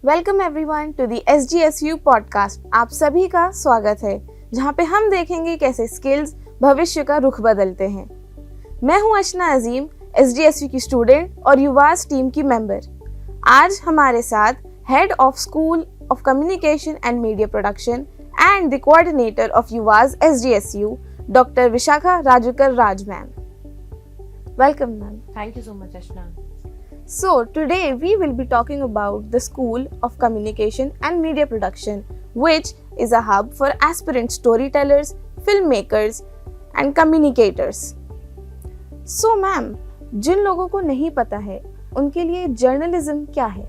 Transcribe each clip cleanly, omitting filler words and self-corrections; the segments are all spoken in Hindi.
Welcome everyone to the SGSU podcast. आप सभी का स्वागत है, जहाँ पे हम देखेंगे कैसे स्किल्स भविष्य का रुख बदलते हैं। मैं हूँ अशना अजीम, SGSU की स्टूडेंट और युवास टीम की मेंबर। आज हमारे साथ head of school of communication and media production and the coordinator of Yuvas SGSU, doctor Vishakha Rajurkar Raj ma'am. Welcome ma'am. Thank you so much, Ashna. So today we will be talking about the School of Communication and Media Production, which is a hub for aspirant storytellers, filmmakers and communicators. So ma'am, जिन लोगों को नहीं पता है उनके लिए जर्नलिज्म क्या है?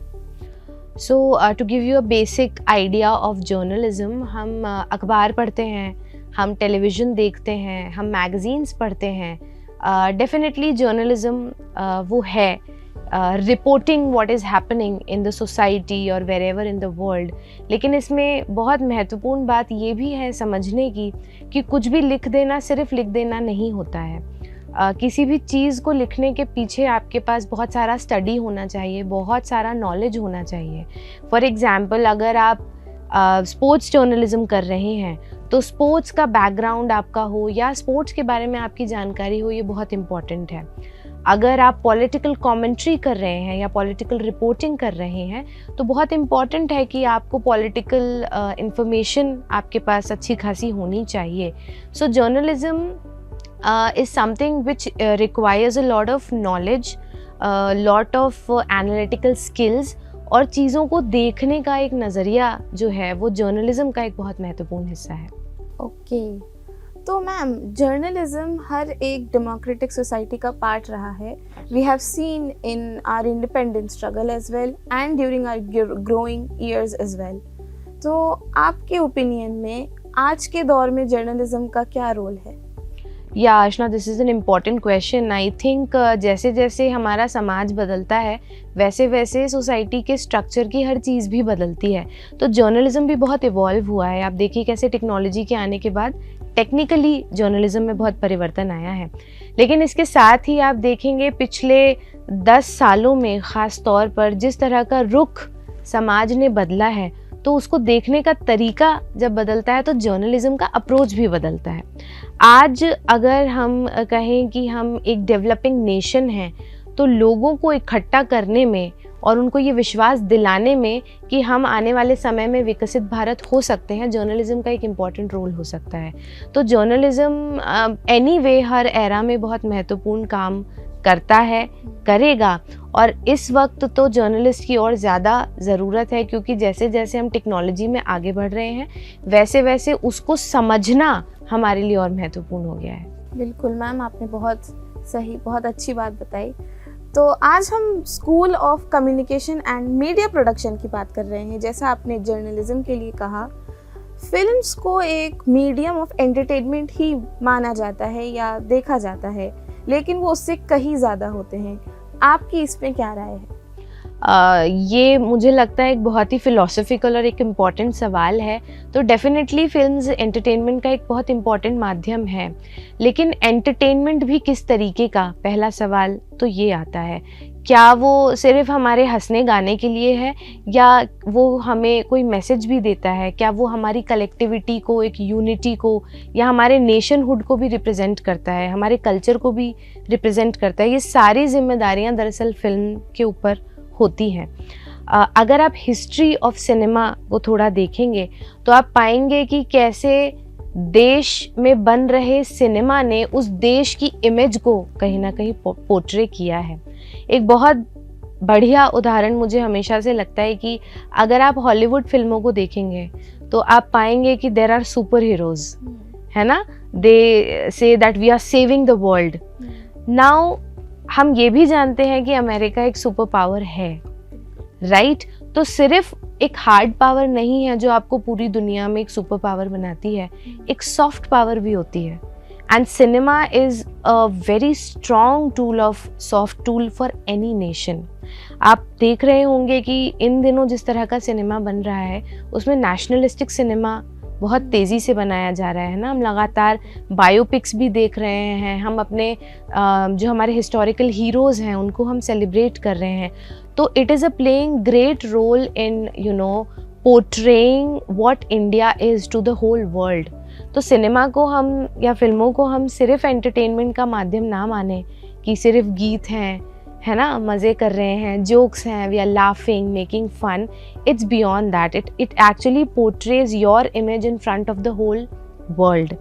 So to give you a basic idea of journalism, हम अखबार पढ़ते हैं, हम टेलीविज़न देखते हैं, हम मैगज़ीन्स पढ़ते हैं। डेफिनेटली जर्नलिज्म वो है reporting what is happening in the society और wherever in the world. लेकिन इसमें बहुत महत्वपूर्ण बात ये भी है समझने की कि कुछ भी लिख देना सिर्फ लिख देना नहीं होता है। किसी भी चीज़ को लिखने के पीछे आपके पास बहुत सारा स्टडी होना चाहिए, बहुत सारा नॉलेज होना चाहिए। फॉर एग्ज़ाम्पल, अगर आप स्पोर्ट्स जर्नलिज्म कर रहे हैं तो स्पोर्ट्स का बैकग्राउंड आपका हो या स्पोर्ट्स के बारे में आपकी जानकारी हो, ये बहुत इम्पॉर्टेंट है। अगर आप पॉलिटिकल कमेंट्री कर रहे हैं या पॉलिटिकल रिपोर्टिंग कर रहे हैं तो बहुत इम्पॉर्टेंट है कि आपको पॉलिटिकल इंफॉर्मेशन आपके पास अच्छी खासी होनी चाहिए। सो journalism is something which requires a lot of knowledge, lot of analytical skills, और चीज़ों को देखने का एक नज़रिया जो है वो जर्नलिज्म का एक बहुत महत्वपूर्ण हिस्सा है। ओके, तो मैम जर्नलिज्म हर एक डेमोक्रेटिक सोसाइटी का पार्ट रहा है। We have seen in our independence struggle as well and during our growing years as well. तो आपके ओपिनियन में आज के दौर में जर्नलिज्म का क्या रोल है? या Ashna, this is an important question. I think जैसे जैसे हमारा समाज बदलता है वैसे वैसे सोसाइटी के स्ट्रक्चर की हर चीज़ भी बदलती है। तो जर्नलिज्म भी बहुत इवॉल्व हुआ है। आप देखिए कैसे टेक्नोलॉजी के आने के बाद टेक्निकली जर्नलिज्म में बहुत परिवर्तन आया है। लेकिन इसके साथ ही आप देखेंगे पिछले 10 सालों में ख़ास तौर पर जिस तरह का रुख समाज ने बदला है, तो उसको देखने का तरीका जब बदलता है तो जर्नलिज्म का अप्रोच भी बदलता है। आज अगर हम कहें कि हम एक डेवलपिंग नेशन हैं तो लोगों को इकट्ठा करने में और उनको ये विश्वास दिलाने में कि हम आने वाले समय में विकसित भारत हो सकते हैं, जर्नलिज्म का एक इम्पॉर्टेंट रोल हो सकता है। तो जर्नलिज्म एनीवे हर एरा में बहुत महत्वपूर्ण काम करता है, करेगा। और इस वक्त तो जर्नलिस्ट की और ज़्यादा ज़रूरत है, क्योंकि जैसे जैसे हम टेक्नोलॉजी में आगे बढ़ रहे हैं वैसे वैसे उसको समझना हमारे लिए और महत्वपूर्ण हो गया है। बिल्कुल मैम, आपने बहुत सही, बहुत अच्छी बात बताई। तो आज हम school of communication and media production की बात कर रहे हैं। जैसा आपने जर्नलिज्म के लिए कहा, फिल्म्स को एक मीडियम ऑफ एंटरटेनमेंट ही माना जाता है या देखा जाता है, लेकिन वो उससे कहीं ज़्यादा होते हैं। आपकी इसमें क्या राय है? ये मुझे लगता है एक बहुत ही फ़िलोसॉफिकल और एक इम्पॉर्टेंट सवाल है। तो डेफिनेटली फिल्म्स एंटरटेनमेंट का एक बहुत इम्पॉर्टेंट माध्यम है, लेकिन एंटरटेनमेंट भी किस तरीके का, पहला सवाल तो ये आता है। क्या वो सिर्फ हमारे हंसने गाने के लिए है या वो हमें कोई मैसेज भी देता है? क्या वो हमारी कलेक्टिविटी को, एक यूनिटी को या हमारे नेशनहुड को भी रिप्रेजेंट करता है, हमारे कल्चर को भी रिप्रेजेंट करता है? ये सारी जिम्मेदारियां दरअसल फिल्म के ऊपर होती हैं। अगर आप हिस्ट्री ऑफ सिनेमा को थोड़ा देखेंगे तो आप पाएंगे कि कैसे देश में बन रहे सिनेमा ने उस देश की इमेज को कहीं ना कहीं पोर्ट्रे किया है। एक बहुत बढ़िया उदाहरण मुझे हमेशा से लगता है कि अगर आप हॉलीवुड फिल्मों को देखेंगे तो आप पाएंगे कि देयर आर सुपर हीरोज, है ना? They say that we are saving the world. Now हम ये भी जानते हैं कि अमेरिका एक सुपर पावर है, राइट? तो सिर्फ एक हार्ड पावर नहीं है जो आपको पूरी दुनिया में एक सुपर पावर बनाती है, एक सॉफ्ट पावर भी होती है। And cinema is a very strong tool of soft tool for any nation. आप देख रहे होंगे कि इन दिनों जिस तरह का सिनेमा बन रहा है उसमें नेशनलिस्टिक सिनेमा बहुत तेज़ी से बनाया जा रहा है ना। हम लगातार बायोपिक्स भी देख रहे हैं, हम अपने जो हमारे हिस्टोरिकल हीरोज़ हैं उनको हम सेलिब्रेट कर रहे हैं। तो it is a playing great role in portraying what India is to the whole world. तो सिनेमा को हम या फिल्मों को हम सिर्फ एंटरटेनमेंट का माध्यम ना माने कि सिर्फ गीत हैं, है ना, मज़े कर रहे हैं, जोक्स हैं, we are laughing, making fun. It's beyond that, it actually portrays your image in front of the whole world.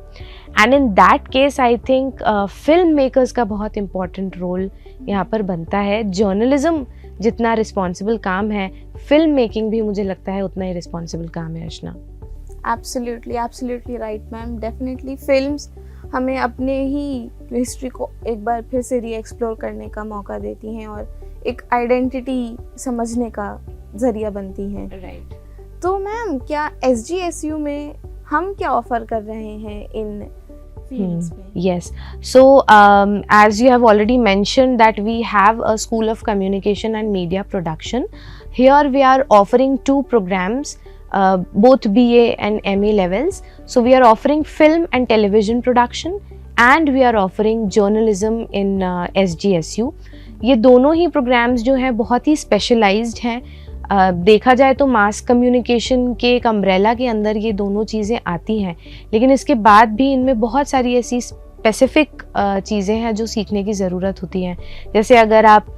And in that case I think film makers का बहुत इम्पॉर्टेंट रोल यहाँ पर बनता है। जर्नलिज्म जितना रिस्पॉन्सिबल काम है, फिल्म मेकिंग भी मुझे लगता है उतना ही रिस्पॉन्सिबल काम है Archana. Absolutely right ma'am. Definitely films हमें अपने ही हिस्ट्री को एक बार फिर से री एक्सप्लोर करने का मौका देती हैं और एक आइडेंटिटी समझने का जरिया बनती हैं। राइट। तो मैम क्या SGSU में हम क्या ऑफर कर रहे हैं इन fields में? Yes. So, as you have already mentioned that we have a School of Communication and Media Production. Here we are offering 2 programs, both BA and MA levels. So we are offering film and television production and we are offering journalism in SGSU. ये दोनों ही programs जो हैं बहुत ही specialized हैं। देखा जाए तो मास कम्युनिकेशन के एक अम्ब्रेला के अंदर ये दोनों चीज़ें आती हैं, लेकिन इसके बाद भी इनमें बहुत सारी ऐसी स्पेसिफिक चीज़ें हैं जो सीखने की ज़रूरत होती हैं। जैसे अगर आप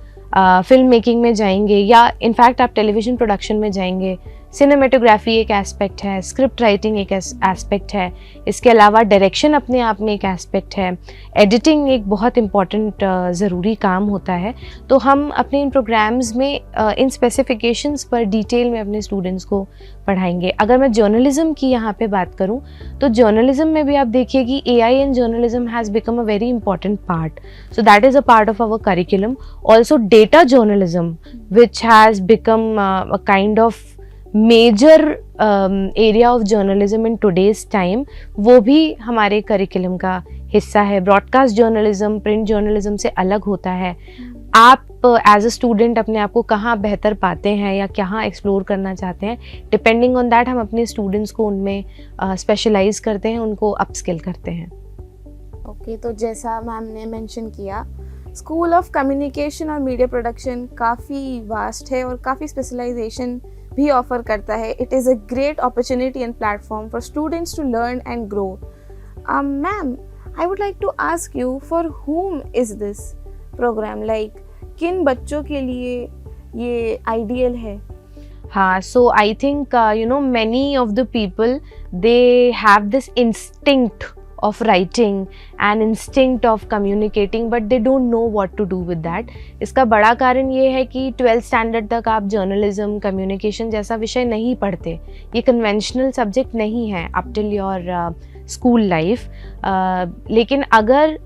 फिल्म मेकिंग में जाएंगे या इनफैक्ट आप टेलीविज़न प्रोडक्शन में जाएंगे, सिनेमेटोग्राफी एक एस्पेक्ट है, स्क्रिप्ट राइटिंग एक एस्पेक्ट है, इसके अलावा डायरेक्शन अपने आप में एक एस्पेक्ट है, एडिटिंग एक बहुत इम्पॉर्टेंट ज़रूरी काम होता है। तो हम अपने इन प्रोग्राम्स में इन स्पेसिफिकेशंस पर डिटेल में अपने स्टूडेंट्स को पढ़ाएंगे। अगर मैं जर्नलिज्म की यहाँ पे बात करूँ तो जर्नलिज्म में भी आप देखिए कि AI in journalism has become a very important part, so that is a part of our curriculum. Also data journalism which has become a kind of major area of journalism in today's time, वो भी हमारे करिकुलम का हिस्सा है। ब्रॉडकास्ट जर्नलिज्म प्रिंट जर्नलिज्म से अलग होता है। आप एज अ स्टूडेंट अपने आप को कहाँ बेहतर पाते हैं या कहाँ एक्सप्लोर करना चाहते हैं, डिपेंडिंग ऑन दैट हम अपने स्टूडेंट्स को उनमें स्पेशलाइज करते हैं, उनको अपस्किल करते हैं। ओके, तो जैसा मैम ने मेंशन किया, स्कूल ऑफ कम्युनिकेशन और मीडिया प्रोडक्शन काफ़ी वास्ट है और काफ़ी स्पेशलाइजेशन भी ऑफर करता है। It is a great opportunity and platform for students to learn and grow. Ma'am, I would like to ask you, for whom is this programme? Like किन बच्चों के लिए ये आइडियल है? हाँ, so I think many of the people, they have this instinct of writing and instinct of communicating, but they don't know what to do with that. इसका बड़ा कारण ये है कि 12th स्टैंडर्ड तक आप जर्नलिज्म कम्युनिकेशन जैसा विषय नहीं पढ़ते, ये कन्वेंशनल सब्जेक्ट नहीं है up till your school life. लेकिन अगर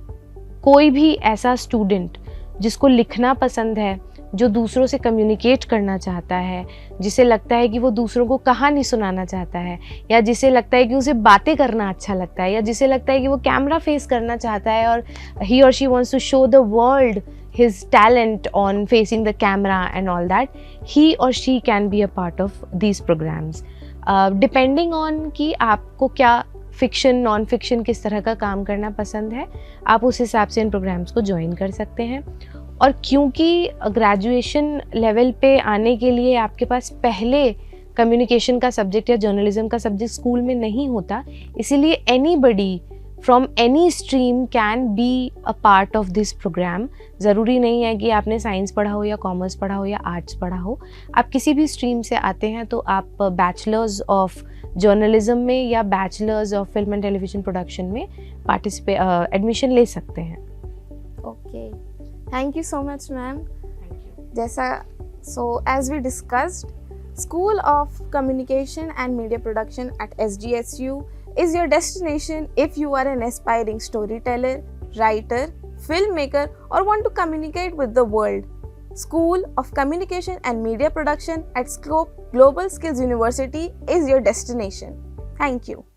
कोई भी ऐसा स्टूडेंट जिसको लिखना पसंद है, जो दूसरों से कम्युनिकेट करना चाहता है, जिसे लगता है कि वो दूसरों को कहानी सुनाना चाहता है, या जिसे लगता है कि उसे बातें करना अच्छा लगता है, या जिसे लगता है कि वो कैमरा फेस करना चाहता है और he or she wants to show the world his talent on facing the camera and all that, he or she can be a part of these programmes. Depending on कि आपको क्या फिक्शन नॉन फिक्शन किस तरह का काम करना पसंद है, आप उस हिसाब से इन प्रोग्राम्स को ज्वाइन कर सकते हैं। और क्योंकि ग्रेजुएशन लेवल पे आने के लिए आपके पास पहले कम्युनिकेशन का सब्जेक्ट या जर्नलिज्म का सब्जेक्ट स्कूल में नहीं होता, इसीलिए anybody from any stream can be a part of this programme. ज़रूरी नहीं है कि आपने साइंस पढ़ा हो या कॉमर्स पढ़ा हो या आर्ट्स पढ़ा हो, आप किसी भी स्ट्रीम से आते हैं तो आप बैचलर्स ऑफ जर्नलिज्म में या bachelors of film and television production में एडमिशन ले सकते हैं। Okay, thank you so much ma'am. जैसा as we discussed, School of Communication and Media Production at SGSU is your destination if you are an aspiring storyteller, writer, filmmaker, or want to communicate with the world. School of Communication and Media Production at Scope Global Skills University is your destination. Thank you.